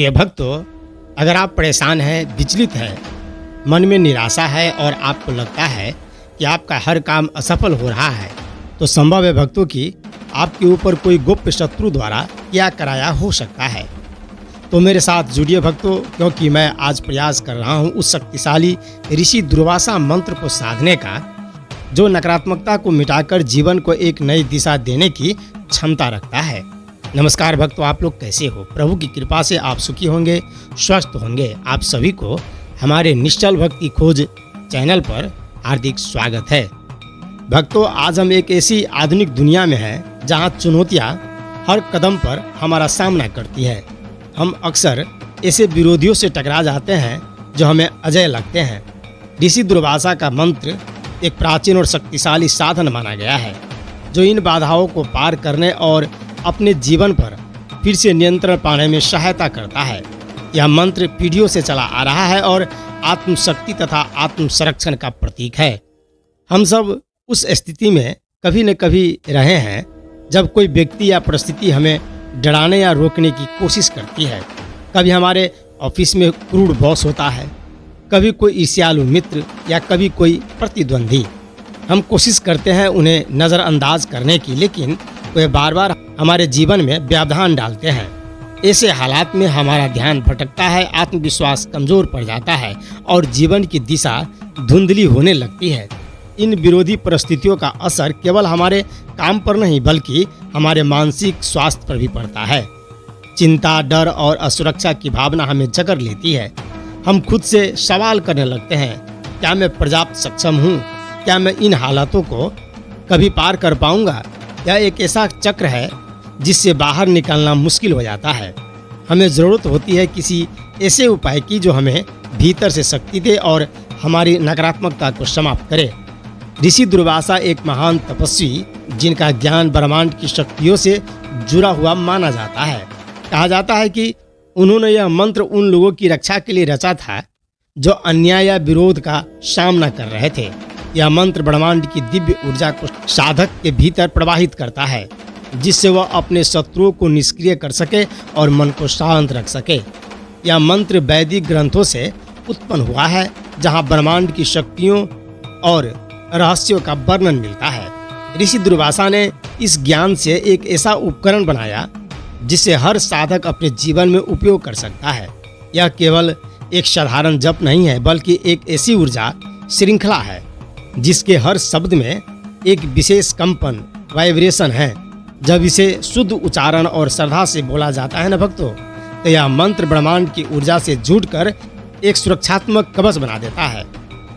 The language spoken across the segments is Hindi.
प्रिय भक्तों, अगर आप परेशान हैं, विचलित हैं, मन में निराशा है और आपको लगता है कि आपका हर काम असफल हो रहा है, तो संभव है भक्तों कि आपके ऊपर कोई गुप्त शत्रु द्वारा क्या कराया हो सकता है। तो मेरे साथ जुड़िए भक्तों, क्योंकि मैं आज प्रयास कर रहा हूँ उस शक्तिशाली ऋषि दुर्वासा मंत्र को साधने का, जो नकारात्मकता को मिटाकर जीवन को एक नई दिशा देने की क्षमता रखता है। नमस्कार भक्तों, आप लोग कैसे हो? प्रभु की कृपा से आप सुखी होंगे, स्वस्थ होंगे। आप सभी को हमारे निश्चल भक्ति खोज चैनल पर हार्दिक स्वागत है। भक्तों, आज हम एक ऐसी आधुनिक दुनिया में हैं जहां चुनौतियां हर कदम पर हमारा सामना करती हैं। हम अक्सर ऐसे विरोधियों से टकरा जाते हैं जो हमें अजय लगते हैं। ऋषि दुर्वासा का मंत्र एक प्राचीन और शक्तिशाली साधन माना गया है, जो इन बाधाओं को पार करने और अपने जीवन पर फिर से नियंत्रण पाने में सहायता करता है। यह मंत्र पीढ़ियों से चला आ रहा है और आत्मशक्ति तथा आत्म संरक्षण का प्रतीक है। हम सब उस स्थिति में कभी न कभी रहे हैं जब कोई व्यक्ति या परिस्थिति हमें डराने या रोकने की कोशिश करती है। कभी हमारे ऑफिस में क्रूर बॉस होता है, कभी कोई ईर्ष्यालु मित्र या कभी कोई प्रतिद्वंदी। हम कोशिश करते हैं उन्हें नज़रअंदाज करने की, लेकिन वे बार बार हमारे जीवन में व्यवधान डालते हैं। ऐसे हालात में हमारा ध्यान भटकता है, आत्मविश्वास कमजोर पड़ जाता है और जीवन की दिशा धुंधली होने लगती है। इन विरोधी परिस्थितियों का असर केवल हमारे काम पर नहीं बल्कि हमारे मानसिक स्वास्थ्य पर भी पड़ता है। चिंता, डर और असुरक्षा की भावना हमें जकड़ लेती है। हम खुद से सवाल करने लगते हैं, क्या मैं पर्याप्त सक्षम हूँ? क्या मैं इन हालातों को कभी पार कर पाऊंगा? यह एक ऐसा चक्र है जिससे बाहर निकलना मुश्किल हो जाता है। हमें ज़रूरत होती है किसी ऐसे उपाय की जो हमें भीतर से शक्ति दे और हमारी नकारात्मकता को समाप्त करे। ऋषि दुर्वासा एक महान तपस्वी, जिनका ज्ञान ब्रह्मांड की शक्तियों से जुड़ा हुआ माना जाता है। कहा जाता है कि उन्होंने यह मंत्र उन लोगों की रक्षा के लिए रचा था जो अन्याय या विरोध का सामना कर रहे थे। यह मंत्र ब्रह्मांड की दिव्य ऊर्जा को साधक के भीतर प्रवाहित करता है, जिससे वह अपने शत्रुओं को निष्क्रिय कर सके और मन को शांत रख सके। यह मंत्र वैदिक ग्रंथों से उत्पन्न हुआ है, जहां ब्रह्मांड की शक्तियों और रहस्यों का वर्णन मिलता है। ऋषि दुर्वासा ने इस ज्ञान से एक ऐसा उपकरण बनाया जिसे हर साधक अपने जीवन में उपयोग कर सकता है। यह केवल एक साधारण जप नहीं है, बल्कि एक ऐसी ऊर्जा श्रृंखला है जिसके हर शब्द में एक विशेष कंपन, वाइब्रेशन है। जब इसे शुद्ध उच्चारण और श्रद्धा से बोला जाता है ना भक्तों, तो यह मंत्र ब्रह्मांड की ऊर्जा से जुड़कर एक सुरक्षात्मक कवच बना देता है।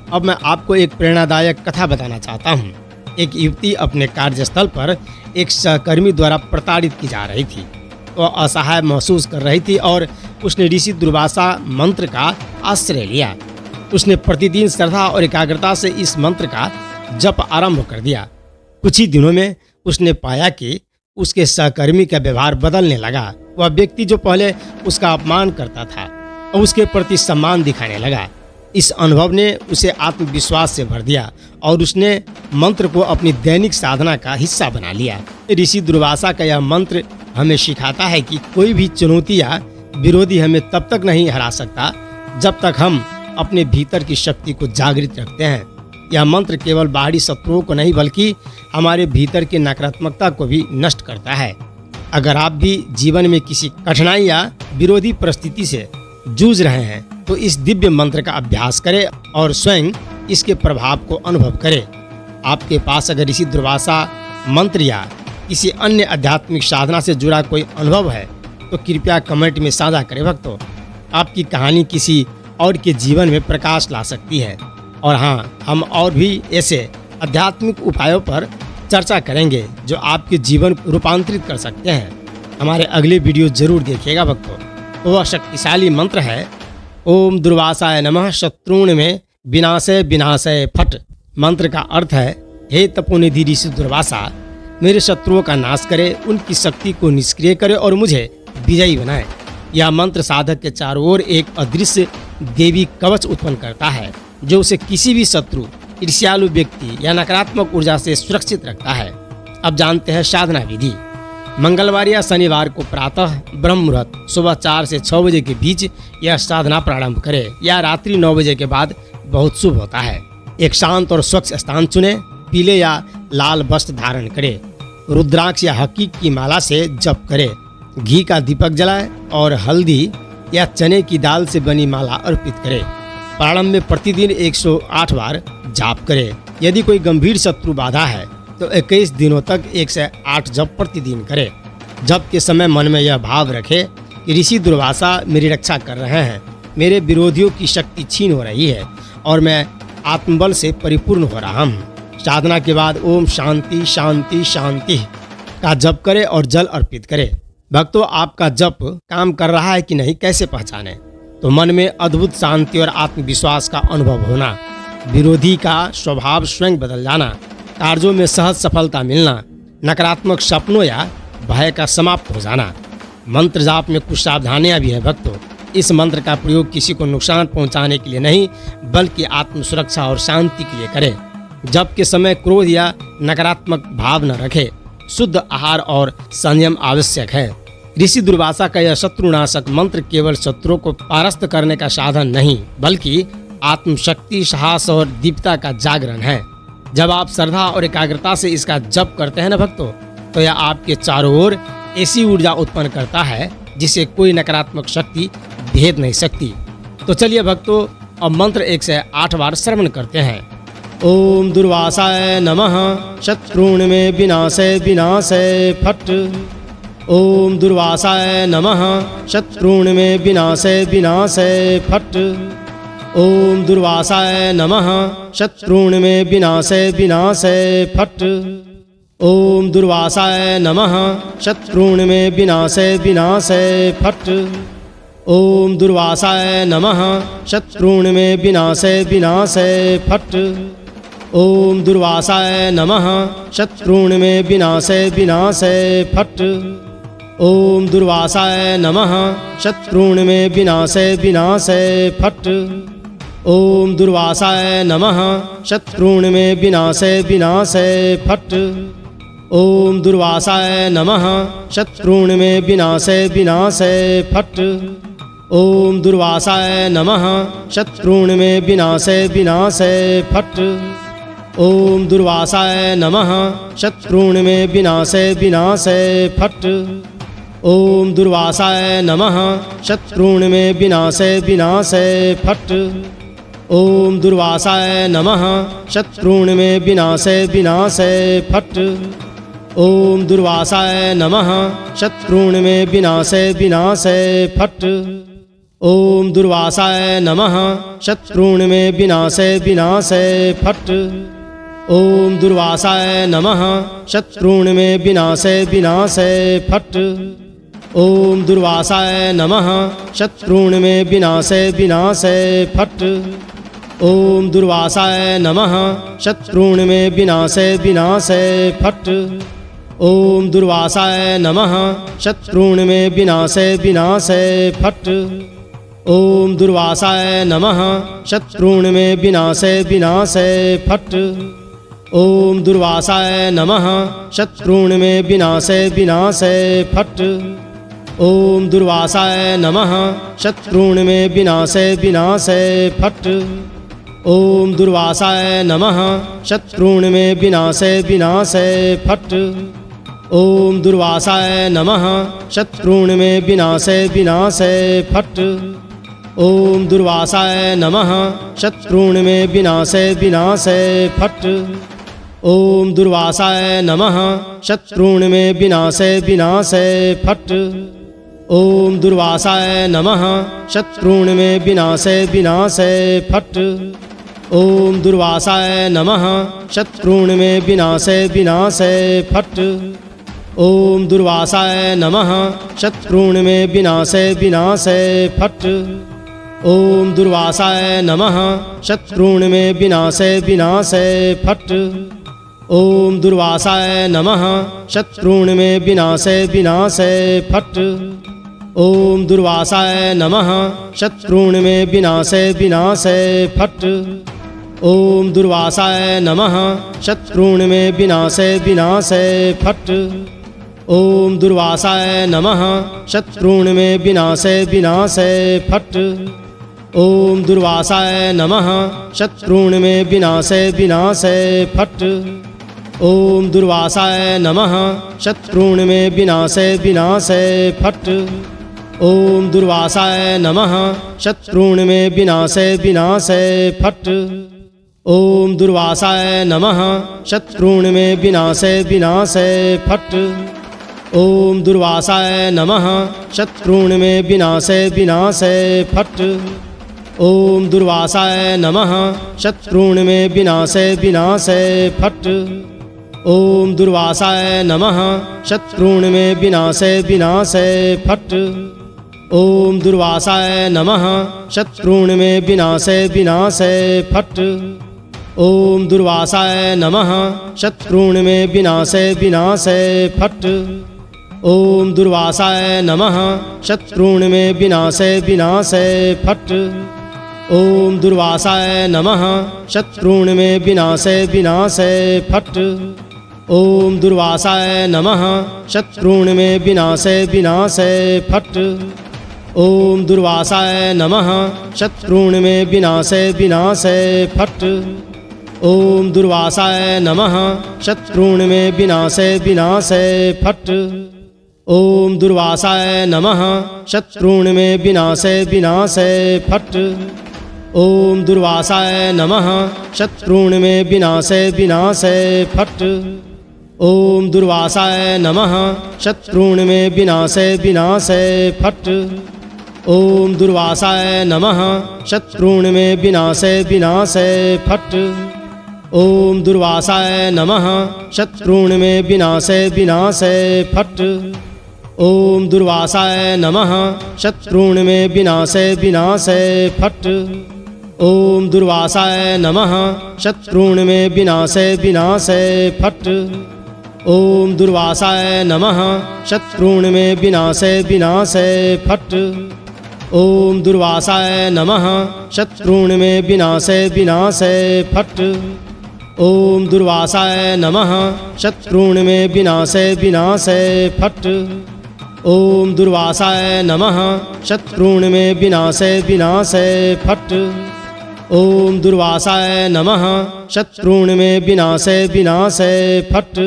अब मैं आपको एक प्रेरणादायक कथा बताना चाहता हूँ। एक युवती अपने कार्यस्थल पर एक सहकर्मी द्वारा प्रताड़ित की जा रही थी। वह असहाय महसूस कर रही थी और उसने ऋषि दुर्वासा मंत्र का आश्रय लिया। उसने प्रतिदिन श्रद्धा और एकाग्रता से इस मंत्र का जप आरंभ कर दिया। कुछ ही दिनों में उसने पाया कि उसके सहकर्मी का व्यवहार बदलने लगा। वह व्यक्ति जो पहले उसका अपमान करता था, अब उसके प्रति सम्मान दिखाने लगा। इस अनुभव ने उसे आत्मविश्वास से भर दिया और उसने मंत्र को अपनी दैनिक साधना का हिस्सा बना लिया। ऋषि दुर्वासा का यह मंत्र हमें सिखाता है कि कोई भी चुनौती या विरोधी हमें तब तक नहीं हरा सकता जब तक हम अपने भीतर की शक्ति को जागृत रखते हैं। यह मंत्र केवल बाहरी शत्रुओं को नहीं बल्कि हमारे भीतर की नकारात्मकता को भी नष्ट करता है। अगर आप भी जीवन में किसी कठिनाई या विरोधी परिस्थिति से जूझ रहे हैं, तो इस दिव्य मंत्र का अभ्यास करें और स्वयं इसके प्रभाव को अनुभव करें। आपके पास अगर ऋषि दुर्वासा मंत्र या किसी अन्य आध्यात्मिक साधना से जुड़ा कोई अनुभव है, तो कृपया कमेंट में साझा करें भक्तों। आपकी कहानी किसी और के जीवन में प्रकाश ला सकती है। और हाँ, हम और भी ऐसे आध्यात्मिक उपायों पर चर्चा करेंगे जो आपके जीवन को रूपांतरित कर सकते हैं। हमारे अगले वीडियो जरूर देखिएगा भक्तों। तो वह शक्तिशाली मंत्र है ओम दुर्वासाय नमः शत्रुण में विनाशय विनाशय फट। मंत्र का अर्थ है, हे तपोनिधि ऋषि दुर्वासा, मेरे शत्रुओं का नाश करे, उनकी शक्ति को निष्क्रिय करे और मुझे विजयी बनाए। यह मंत्र साधक के चारों ओर एक अदृश्य देवी कवच उत्पन्न करता है, जो उसे किसी भी शत्रु, ईर्ष्यालु व्यक्ति या नकारात्मक ऊर्जा से सुरक्षित रखता है। अब जानते हैं साधना विधि। मंगलवार या शनिवार को प्रातः ब्रह्म मुहूर्त सुबह 4 से 6 बजे के बीच यह साधना प्रारंभ करें या रात्रि 9 बजे के बाद बहुत शुभ होता है। एक शांत और स्वच्छ स्थान चुनें, पीले या लाल वस्त्र धारण करें, रुद्राक्ष या हकीक की माला से जप करें, घी का दीपक जलाएं और हल्दी या चने की दाल से बनी माला अर्पित करें। प्रारंभ में प्रतिदिन 108 बार जाप करें। यदि कोई गंभीर शत्रु बाधा है तो 21 दिनों तक 108 जप प्रतिदिन करें। जप के समय मन में यह भाव रखें कि ऋषि दुर्वासा मेरी रक्षा कर रहे हैं, मेरे विरोधियों की शक्ति छीन हो रही है और मैं आत्मबल से परिपूर्ण हो रहा हूँ। साधना के बाद ओम शांति शांति शांति का जप करें और जल अर्पित करें। भक्तों, आपका जप काम कर रहा है कि नहीं कैसे पहचाने? तो मन में अद्भुत शांति और आत्मविश्वास का अनुभव होना, विरोधी का स्वभाव स्वयं बदल जाना, कार्यों में सहज सफलता मिलना, नकारात्मक सपनों या भय का समाप्त हो जाना। मंत्र जाप में कुछ सावधानियां भी है भक्तों। इस मंत्र का प्रयोग किसी को नुकसान पहुंचाने के लिए नहीं बल्कि आत्म सुरक्षा और शांति के लिए करें। जप के समय क्रोध या नकारात्मक भाव न रखें। शुद्ध आहार और संयम आवश्यक है। ऋषि दुर्वासा का यह शत्रुनाशक मंत्र केवल शत्रुओं को परास्त करने का साधन नहीं बल्कि आत्मशक्ति, साहस और दीप्तता का जागरण है। जब आप श्रद्धा और एकाग्रता से इसका जप करते हैं ना भक्तों, तो यह आपके चारों ओर ऐसी ऊर्जा उत्पन्न करता है जिसे कोई नकारात्मक शक्ति भेद नहीं सकती। तो चलिए भक्तों, अब मंत्र 108 बार श्रवण करते हैं। ओम दुर्वासाय नमः शत्रुण में विनाशय विनाशय फट। ओम दुर्वासाय नमः शत्रुण में विनाशय विनाशय फट। ओम दुर्वासाय नमः शत्रुण में विनाशय विनाशय फट। ओम दुर्वासाय नमः शत्रुण में विनाशय विनाशय फट। ओम दुर्वासाय नमः शत्रुण में विनाशय विनाशय फट। ओम दुर्वासाय नमः शत्रुण में विनाशय विनाशय फट। ओम दुर्वासाय नमः शत्रुण में विनाशय विनाशय फट। ओम दुर्वासाय नमः शत्रुण में विनाशय विनाशय फट। ओम दुर्वासाय नमः शत्रुण में विनाशय विनाशय फट। ओम दुर्वासाय नमः शत्रुण में विनाशय विनाशय फट। ओम दुर्वासाय नमः शत्रुण में विनाशय विनाशय फट। ओम दुर्वासाय नमः शत्रुण में विनाशय विनाशय फट। ओम दुर्वासाय नमः शत्रुण में विनाशय विनाशय फट। ओम दुर्वासाय नमः शत्रुण में विनाशय विनाशय फट। ओम दुर्वासाय नमः शत्रुण में विनाशय विनाशय फट। ओम दुर्वासाय नमः शत्रुण में विनाशय विनाशय फट। ओम दुर्वासाय नमः शत्रुण में विनाशय विनाशय फट। ओम दुर्वासाय नमः शत्रुण में विनाशय विनाशय फट। ओम दुर्वासाय नमः शत्रुण में विनाशय विनाशय फट। ओम दुर्वासाय नमः शत्रुण में विनाशय विनाशय फट। ओम दुर्वासाय नमः शत्रुण में विनाशय विनाशय फट। ओम दुर्वासाय नमः शत्रुण में विनाशय विनाशय फट। ओम दुर्वासाय नमः शत्रुण में विनाशय विनाशय फट। ओम दुर्वासाय नमः शत्रुण में विनाशय विनाशय फट। ओम दुर्वासाय नमः शत्रुण में विनाशय विनाशय फट। ओम दुर्वासाय नमः शत्रुण में विनाशय विनाशय फट। ओम दुर्वासाय नमः शत्रुण में विनाशय विनाशय फट। ओम दुर्वासाय नमः शत्रुण में विनाशय विनाशय फट। ओम दुर्वासाय नमः शत्रुण में विनाशय विनाशय फट। ओम दुर्वासाय नमः शत्रुण में विनाशय विनाशय फट। ओम दुर्वासाय नमः शत्रुण में विनाशय विनाशय फट। ओम दुर्वासाय नमः शत्रुण में विनाशय विनाशय फट। ओम दुर्वासाय नमः शत्रुण में विनाशय विनाशय फट। ओम दुर्वासाय नमः शत्रून् मे विनाशे विनाशे फट्। ओम दुर्वासाय नमः शत्रून् मे विनाशे विनाशे फट्। ओम दुर्वासाय नमः शत्रून् मे विनाशे विनाशे फट्। ओम दुर्वासाय नमः शत्रून् मे विनाशे विनाशे फट्। ओम दुर्वासाय नमः शत्रून् मे विनाशे विनाशे फट्। ओम दुर्वासाय नमः शत्रून् मे विनाशे विनाशे फट्। ओम दुर्वासाय नमः शत्रून् मे विनाशे विनाशे फट्। ओम दुर्वासाय नमः शत्रून् मे विनाशे विनाशे फट्। ओम दुर्वासाय नमः शत्रून् मे विनाशे विनाशे फट्। ओम दुर्वासाय नमः शत्रून् मे विनाशे विनाशे फट्। ओम दुर्वासाय नमः शत्रून् मे विनाशे विनाशे फट्। ओम दुर्वासाय नमः शत्रून् मे विनाशे विनाशे फट्। ओम दुर्वासाय नमः शत्रून् मे विनाशे विनाशे फट्। ओम दुर्वासाय नमः शत्रून् मे विनाशे विनाशे फट्। ओम दुर्वासाय नमः शत्रून् मे विनाशे विनाशे फट्। ओम दुर्वासाय नमः शत्रून् मे विनाशे विनाशे फट्। ओम दुर्वासाय नमः शत्रून् मे विनाशे विनाशे फट्। ओम दुर्वासाय नमः शत्रून् मे विनाशे विनाशे फट्। ओम दुर्वासाय नमः शत्रून् मे विनाशे विनाशे फट्। ओम दुर्वासाय नमः शत्रून् मे विनाशे विनाशे फट्। ओम दुर्वासाय नमः शत्रून् मे विनाशे विनाशे फट्। ओम दुर्वासाय नमः शत्रून् मे विनाशे विनाशे फट्। ओम दुर्वासाय नमः शत्रून् मे विनाशे विनाशे फट्। ओम दुर्वासाय नमः शत्रून् मे विनाशे विनाशे फट्। ओम दुर्वासाय नमः शत्रून् मे विनाशे विनाशे फट्। ओम दुर्वासाय नमः शत्रून् मे विनाशे विनाशे फट्। ओम दुर्वासाय नमः शत्रून् मे विनाशे विनाशे फट्। ओम दुर्वासाय नमः शत्रून् मे विनाशे विनाशे फट्।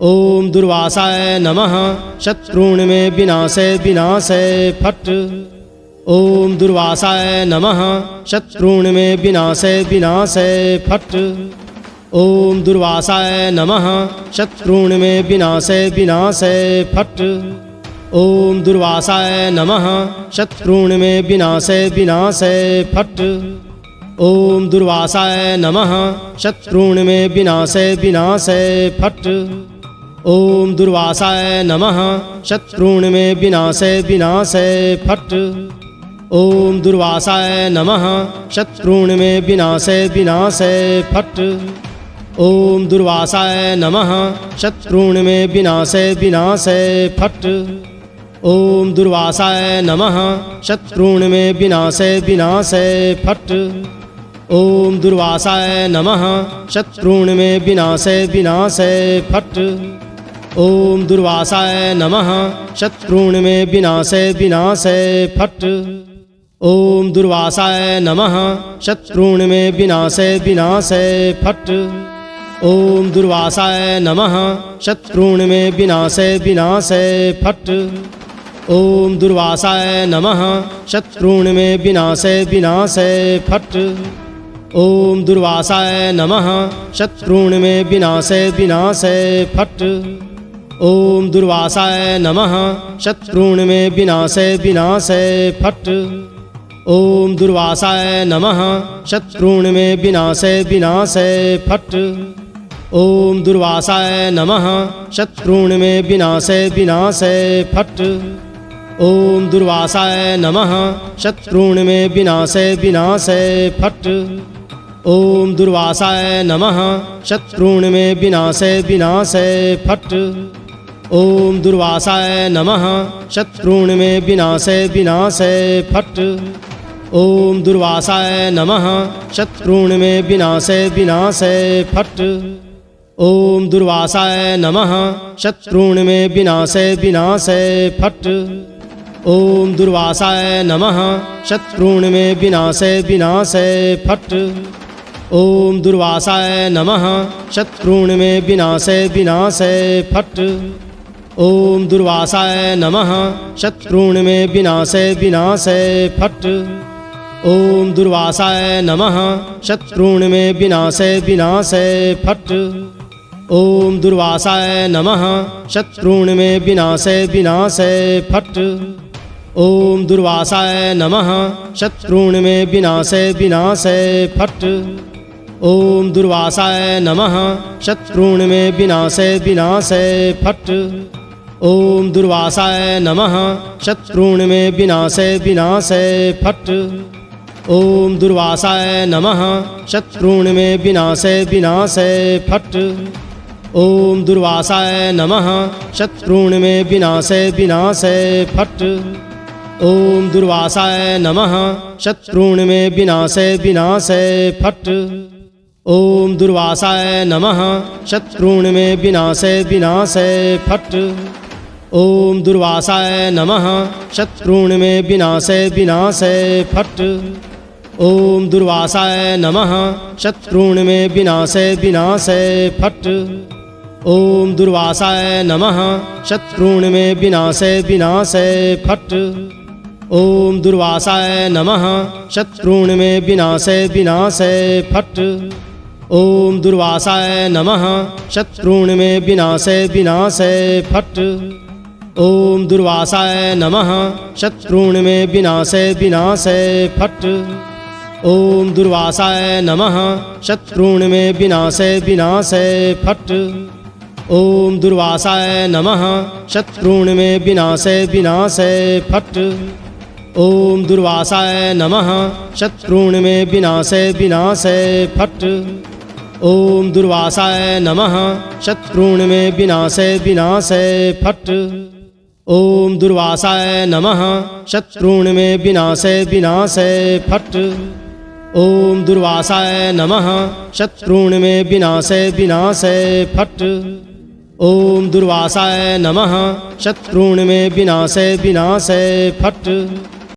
ओम दुर्वासाय नमः शत्रून् मे विनाशे विनाशे फट्। ओम दुर्वासाय नमः शत्रून् मे विनाशे विनाशे फट्। ओम दुर्वासाय नमः शत्रून् मे विनाशे विनाशे फट्। ओम दुर्वासाय नमः शत्रून् मे विनाशे विनाशे फट्। ओम दुर्वासाय नमः शत्रून् मे विनाशे विनाशे फट्। ओम दुर्वासाय नमः शत्रून् मे विनाशे विनाशे फट्। ओम दुर्वासाय नमः शत्रून् मे विनाशे विनाशे फट्। ओम दुर्वासाय नमः शत्रून् मे विनाशे विनाशे फट्। ओम दुर्वासाय नमः शत्रून् मे विनाशे विनाशे फट्। ओम दुर्वासाय नमः शत्रून् मे विनाशे विनाशे फट्। ओम दुर्वासाय नमः शत्रून् मे विनाशे विनाशे फट्। ओम दुर्वासाय नमः शत्रून् मे विनाशे विनाशे फट्। ओम दुर्वासाय नमः शत्रून् मे विनाशे विनाशे फट्। ओम दुर्वासाय नमः शत्रून् मे विनाशे विनाशे फट्। ओम दुर्वासाय नमः शत्रून् मे विनाशे विनाशे फट्। ओम दुर्वासाय नमः शत्रून् मे विनाशे विनाशे फट्। ओम दुर्वासाय नमः शत्रून् मे विनाशे विनाशे फट्। ओम दुर्वासाय नमः शत्रून् मे विनाशे विनाशे फट्। ओम दुर्वासाय नमः शत्रून् मे विनाशे विनाशे फट्। ओम दुर्वासाय नमः शत्रून् मे विनाशे विनाशे फट्। ओम दुर्वासाय नमः शत्रून् मे विनाशे विनाशे फट्। ओम दुर्वासाय नमः शत्रून् मे विनाशे विनाशे फट्। ओम दुर्वासाय नमः शत्रून् मे विनाशे विनाशे फट्। ओम दुर्वासाय नमः शत्रून् मे विनाशे विनाशे फट्। ओम दुर्वासाय नमः शत्रून् मे विनाशे विनाशे फट्। ओम दुर्वासाय नमः शत्रून् मे विनाशे विनाशे फट्। ओम दुर्वासाय नमः शत्रून् मे विनाशे विनाशे फट्। ओम दुर्वासाय नमः शत्रून् मे विनाशे विनाशे फट्। ओम दुर्वासाय नमः शत्रून् मे विनाशे विनाशे फट्। ओम दुर्वासाय नमः शत्रून् मे विनाशे विनाशे फट्। ओम दुर्वासाय नमः शत्रून् मे विनाशे विनाशे फट्। ओम दुर्वासाय नमः शत्रून् मे विनाशे विनाशे फट्। ओम दुर्वासाय नमः शत्रून् मे विनाशे विनाशे फट्। ओम दुर्वासाय नमः शत्रून् मे विनाशे विनाशे फट्। ओम दुर्वासाय नमः शत्रून् मे विनाशे विनाशे फट्। ओम दुर्वासाय नमः शत्रून् मे विनाशे विनाशे फट्। ओम दुर्वासाय नमः शत्रून् मे विनाशे विनाशे फट्। ओम दुर्वासाय नमः शत्रून् मे विनाशे विनाशे फट्। ओम दुर्वासाय नमः शत्रून् मे विनाशे विनाशे फट्। ओम दुर्वासाय नमः शत्रून् मे विनाशे विनाशे फट्। ओम दुर्वासाय नमः शत्रून् मे विनाशे विनाशे फट्। ओम दुर्वासाय नमः शत्रून् मे विनाशे विनाशे फट्। ओम दुर्वासाय नमः शत्रून् मे विनाशे विनाशे फट्। ओम दुर्वासाय नमः शत्रून् मे विनाशे विनाशे फट्। ओम दुर्वासाय नमः शत्रून् मे विनाशे विनाशे फट्। ओम दुर्वासाय नमः शत्रून् मे विनाशे विनाशे फट्। ओम दुर्वासाय नमः शत्रून् मे विनाशे विनाशे फट्।